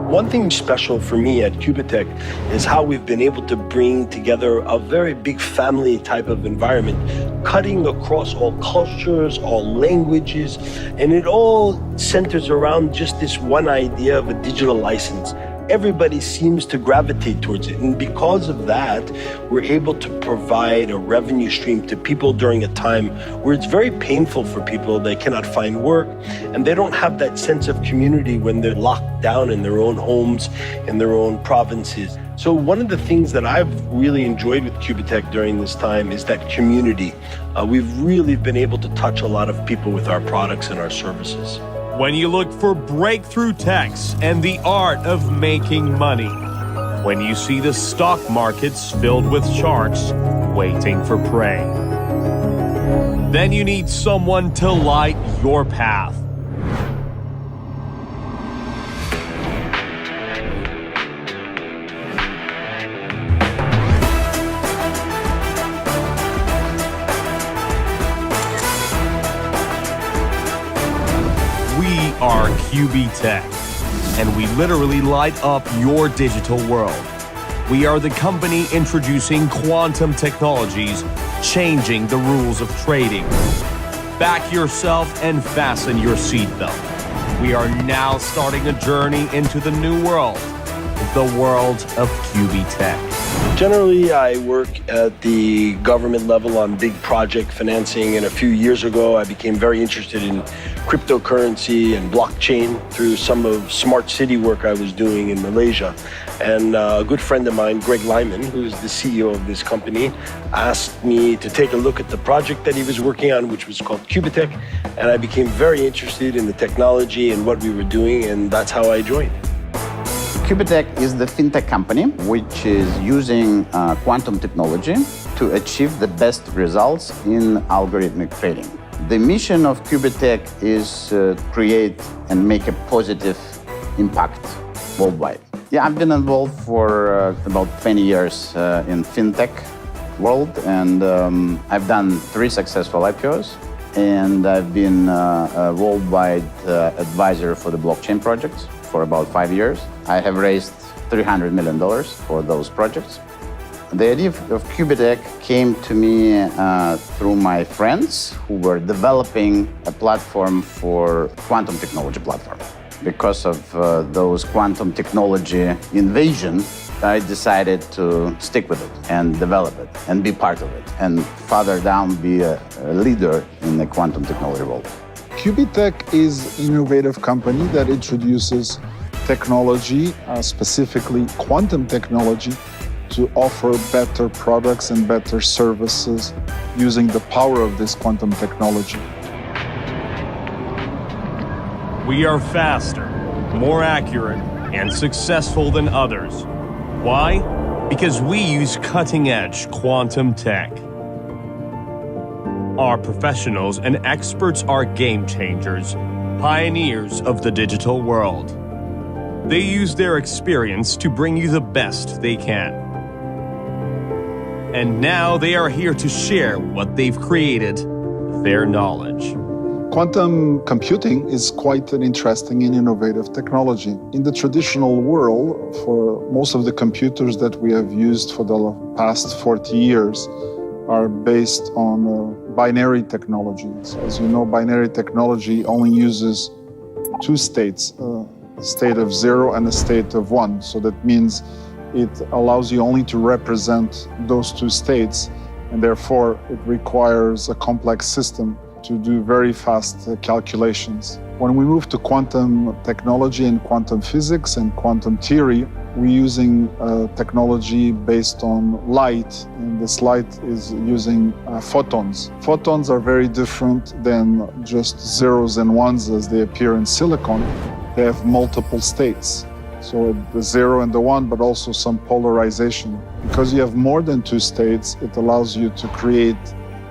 One thing special for me at QubitTech is how we've been able to bring together a very big family type of environment, cutting across all cultures, all languages, and it all centers around just this one idea of a digital license. Everybody seems to gravitate towards it. And because of that, we're able to provide a revenue stream to people during a time where it's very painful for people. They cannot find work and they don't have that sense of community when they're locked down in their own homes, in their own provinces. So one of the things that I've really enjoyed with QubitTech during this time is that community. We've really been able to touch a lot of people with our products and our services. When you look for breakthrough techs and the art of making money. When you see the stock markets filled with sharks waiting for prey. Then you need someone to light your path. We are QubitTech, and we literally light up your digital world. We are the company introducing quantum technologies, changing the rules of trading. Back yourself and fasten your seatbelt. We are now starting a journey into the new world, the world of QubitTech. Generally, I work at the government level on big project financing, and a few years ago, I became very interested in cryptocurrency and blockchain through some of smart city work I was doing in Malaysia. And a good friend of mine, Greg Lyman, who's the CEO of this company, asked me to take a look at the project that he was working on, which was called QubitTech. And I became very interested in the technology and what we were doing, and that's how I joined. QubitTech is the fintech company which is using quantum technology to achieve the best results in algorithmic trading. The mission of QubitTech is create and make a positive impact worldwide. Yeah, I've been involved for about 20 years in fintech world, and I've done 3 successful IPOs, and I've been a worldwide advisor for the blockchain projects for about 5 years. I have raised $300 million for those projects. The idea of QubitTech came to me through my friends who were developing a platform for quantum technology platform. Because of those quantum technology invasion, I decided to stick with it and develop it and be part of it and further down be a leader in the quantum technology world. QubitTech is an innovative company that introduces technology, specifically quantum technology, to offer better products and better services using the power of this quantum technology. We are faster, more accurate, and successful than others. Why? Because we use cutting-edge quantum tech. Our professionals and experts are game changers, pioneers of the digital world. They use their experience to bring you the best they can. And now they are here to share what they've created, their knowledge. Quantum computing is quite an interesting and innovative technology. In the traditional world, for most of the computers that we have used for the past 40 years are based on binary technologies. As you know, binary technology only uses 2 states, a state of 0 and a state of 1. So that means it allows you only to represent those 2 states, and therefore it requires a complex system to do very fast calculations. When we move to quantum technology and quantum physics and quantum theory, we're using technology based on light, and this light is using photons. Photons are very different than just zeros and ones as they appear in silicon. They have multiple states. So the 0 and the 1, but also some polarization. Because you have more than 2 states, it allows you to create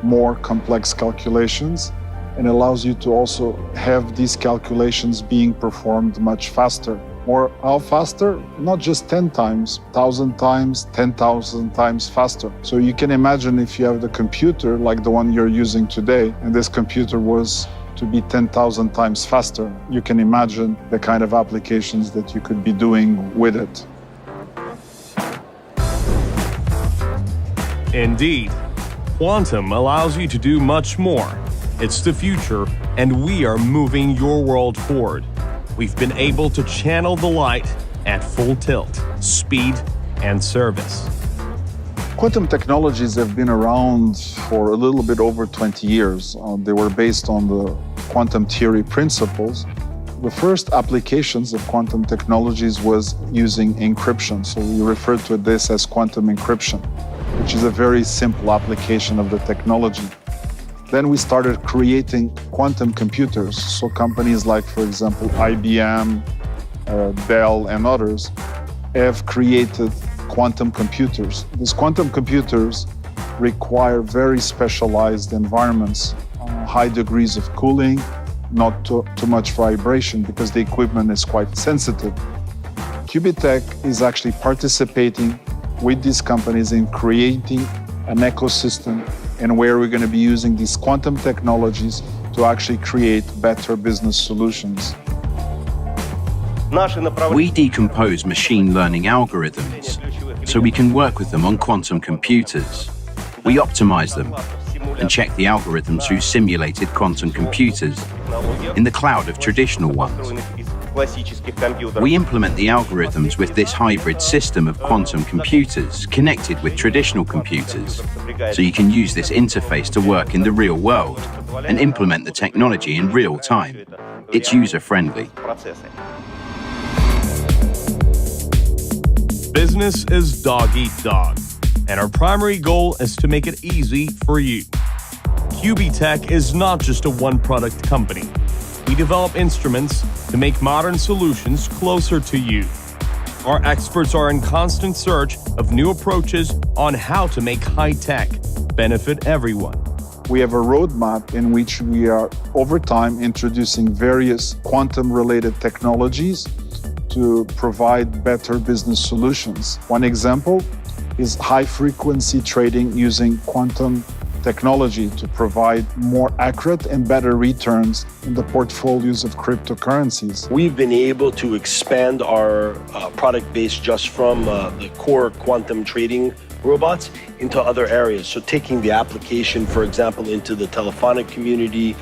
more complex calculations and allows you to also have these calculations being performed much faster. Or how faster? Not just 10 times, 1,000 times, 10,000 times faster. So you can imagine if you have the computer like the one you're using today, and this computer was to be 10,000 times faster. You can imagine the kind of applications that you could be doing with it. Indeed, quantum allows you to do much more. It's the future, and we are moving your world forward. We've been able to channel the light at full tilt, speed, and service. Quantum technologies have been around for a little bit over 20 years. They were based on the quantum theory principles. The first applications of quantum technologies was using encryption. So we refer to this as quantum encryption, which is a very simple application of the technology. Then we started creating quantum computers. So companies like, for example, IBM, Dell, and others have created quantum computers. These quantum computers require very specialized environments, high degrees of cooling, not too much vibration because the equipment is quite sensitive. QubitTech is actually participating with these companies in creating an ecosystem and where we're going to be using these quantum technologies to actually create better business solutions. We decompose machine learning algorithms so we can work with them on quantum computers. We optimize them and check the algorithms through simulated quantum computers in the cloud of traditional ones. We implement the algorithms with this hybrid system of quantum computers connected with traditional computers, so you can use this interface to work in the real world and implement the technology in real time. It's user-friendly. Business is dog eat dog, and our primary goal is to make it easy for you. QubitTech is not just a one-product company. We develop instruments to make modern solutions closer to you. Our experts are in constant search of new approaches on how to make high-tech benefit everyone. We have a roadmap in which we are, over time, introducing various quantum-related technologies to provide better business solutions. One example is high-frequency trading using quantum technology to provide more accurate and better returns in the portfolios of cryptocurrencies. We've been able to expand our product base just from the core quantum trading robots into other areas. So taking the application, for example, into the telephonic community,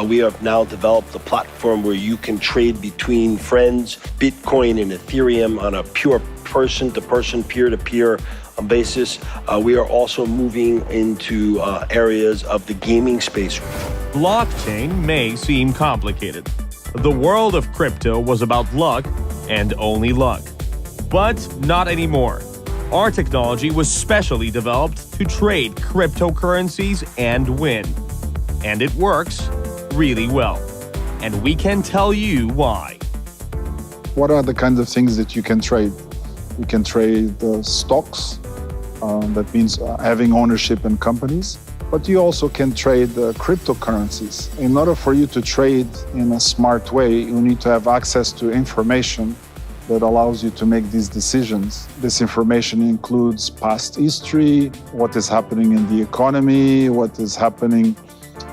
we have now developed a platform where you can trade between friends, Bitcoin and Ethereum on a pure person-to-person, peer-to-peer basis. We are also moving into areas of the gaming space. Blockchain may seem complicated. The world of crypto was about luck and only luck. But not anymore. Our technology was specially developed to trade cryptocurrencies and win. And it works really well. And we can tell you why. What are the kinds of things that you can trade? You can trade stocks, that means having ownership in companies, but you also can trade cryptocurrencies. In order for you to trade in a smart way, you need to have access to information that allows you to make these decisions. This information includes past history, what is happening in the economy, what is happening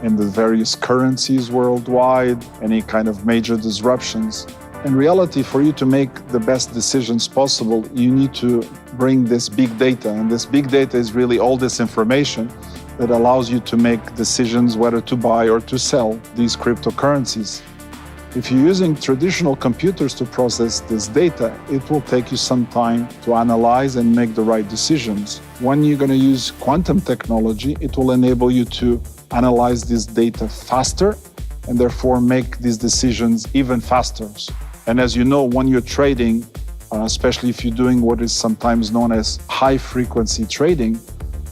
in the various currencies worldwide, any kind of major disruptions. In reality, for you to make the best decisions possible, you need to bring this big data. And this big data is really all this information that allows you to make decisions whether to buy or to sell these cryptocurrencies. If you're using traditional computers to process this data, it will take you some time to analyze and make the right decisions. When you're going to use quantum technology, it will enable you to analyze this data faster and therefore make these decisions even faster. And as you know, when you're trading, especially if you're doing what is sometimes known as high-frequency trading,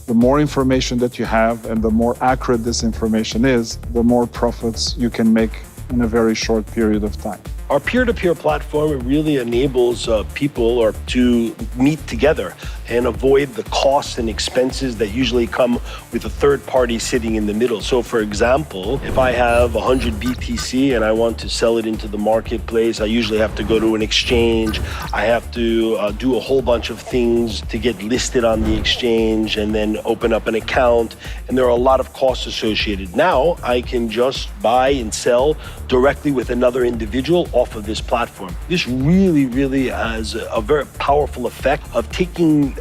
the more information that you have and the more accurate this information is, the more profits you can make in a very short period of time. Our peer-to-peer platform really enables people to meet together and avoid the costs and expenses that usually come with a third party sitting in the middle. So for example, if I have 100 BTC and I want to sell it into the marketplace, I usually have to go to an exchange. I have to do a whole bunch of things to get listed on the exchange and then open up an account. And there are a lot of costs associated. Now I can just buy and sell directly with another individual off of this platform. This really has a very powerful effect of taking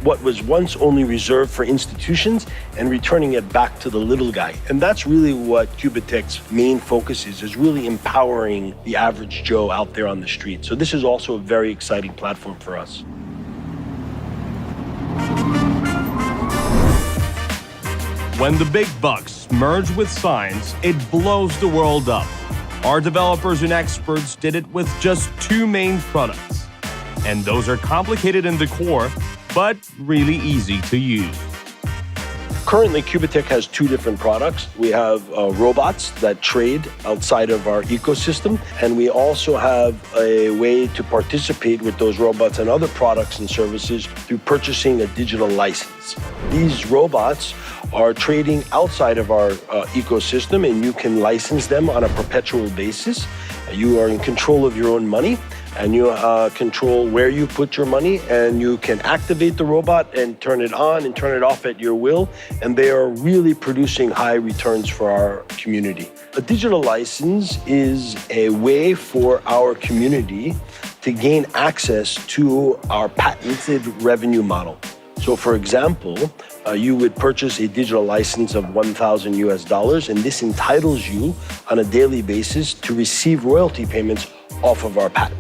what was once only reserved for institutions and returning it back to the little guy. And that's really what QubitTech's main focus is really empowering the average Joe out there on the street. So this is also a very exciting platform for us. When the big bucks merge with science, it blows the world up. Our developers and experts did it with just 2 main products. And those are complicated in the core, but really easy to use. Currently, QubitTech has 2 different products. We have robots that trade outside of our ecosystem, and we also have a way to participate with those robots and other products and services through purchasing a digital license. These robots are trading outside of our ecosystem, and you can license them on a perpetual basis. You are in control of your own money, and you control where you put your money, and you can activate the robot and turn it on and turn it off at your will, and they are really producing high returns for our community. A digital license is a way for our community to gain access to our patented revenue model. So for example, you would purchase a digital license of $1,000 and this entitles you on a daily basis to receive royalty payments off of our patent.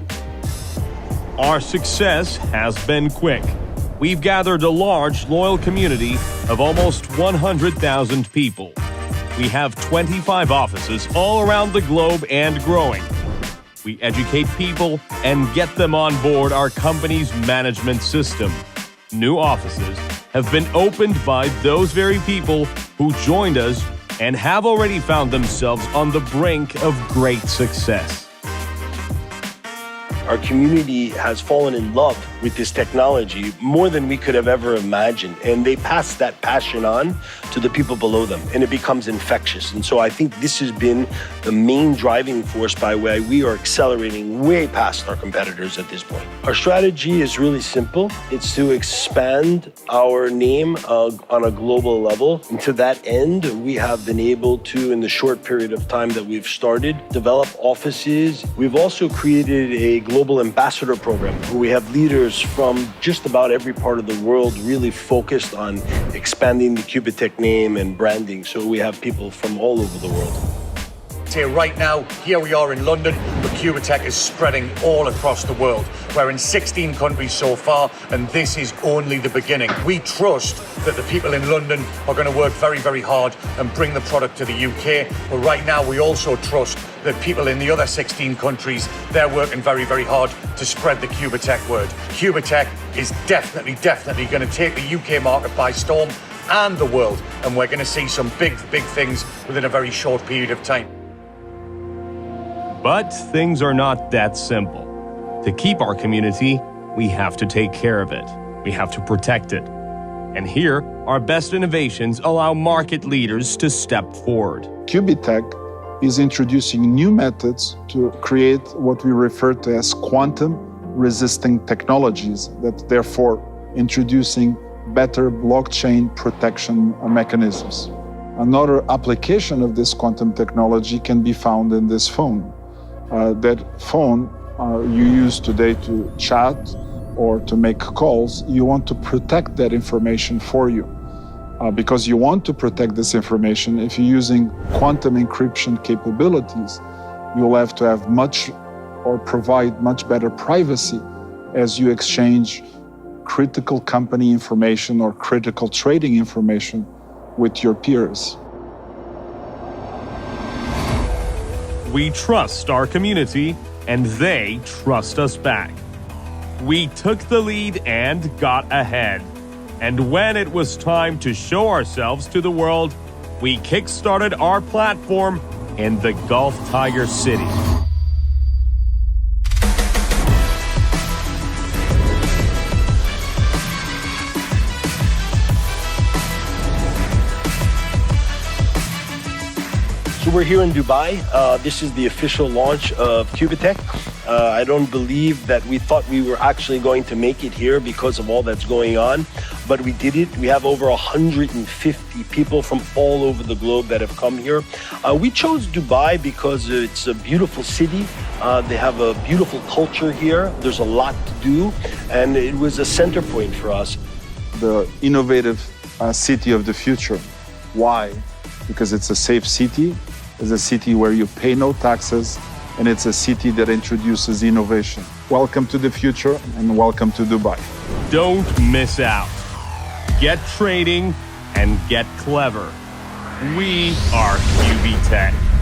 Our success has been quick. We've gathered a large, loyal community of almost 100,000 people. We have 25 offices all around the globe and growing. We educate people and get them on board our company's management system. New offices have been opened by those very people who joined us and have already found themselves on the brink of great success. Our community has fallen in love with this technology more than we could have ever imagined. And they pass that passion on to the people below them, and it becomes infectious. And so I think this has been the main driving force by why we are accelerating way past our competitors at this point. Our strategy is really simple. It's to expand our name on a global level. And to that end, we have been able to, in the short period of time that we've started, develop offices. We've also created a global ambassador program where we have leaders from just about every part of the world really focused on expanding the QubitTech name and branding. So we have people from all over the world. Here right now, here we are in London, but QubitTech is spreading all across the world. We're in 16 countries so far, and this is only the beginning. We trust that the people in London are going to work very, very hard and bring the product to the UK. But right now, we also trust that people in the other 16 countries, they're working very, very hard to spread the QubitTech word. QubitTech is definitely going to take the UK market by storm and the world, and we're going to see some big things within a very short period of time. But things are not that simple. To keep our community, we have to take care of it. We have to protect it. And here, our best innovations allow market leaders to step forward. QubitTech is introducing new methods to create what we refer to as quantum-resisting technologies, that therefore introducing better blockchain protection mechanisms. Another application of this quantum technology can be found in this phone. That phone you use today to chat or to make calls, you want to protect that information for you. Because you want to protect this information, if you're using quantum encryption capabilities, you'll have to have much or provide much better privacy as you exchange critical company information or critical trading information with your peers. We trust our community, and they trust us back. We took the lead and got ahead. And when it was time to show ourselves to the world, we kickstarted our platform in the Gulf Tiger City. we're here in Dubai. This is the official launch of QubitTech. I don't believe that we thought we were actually going to make it here because of all that's going on, but we did it. We have over 150 people from all over the globe that have come here. We chose Dubai because it's a beautiful city. They have a beautiful culture here. There's a lot to do, and it was a center point for us. The innovative city of the future. Why? Because it's a safe city, it's a city where you pay no taxes, and it's a city that introduces innovation. Welcome to the future and welcome to Dubai. Don't miss out. Get trading and get clever. We are QubitTech.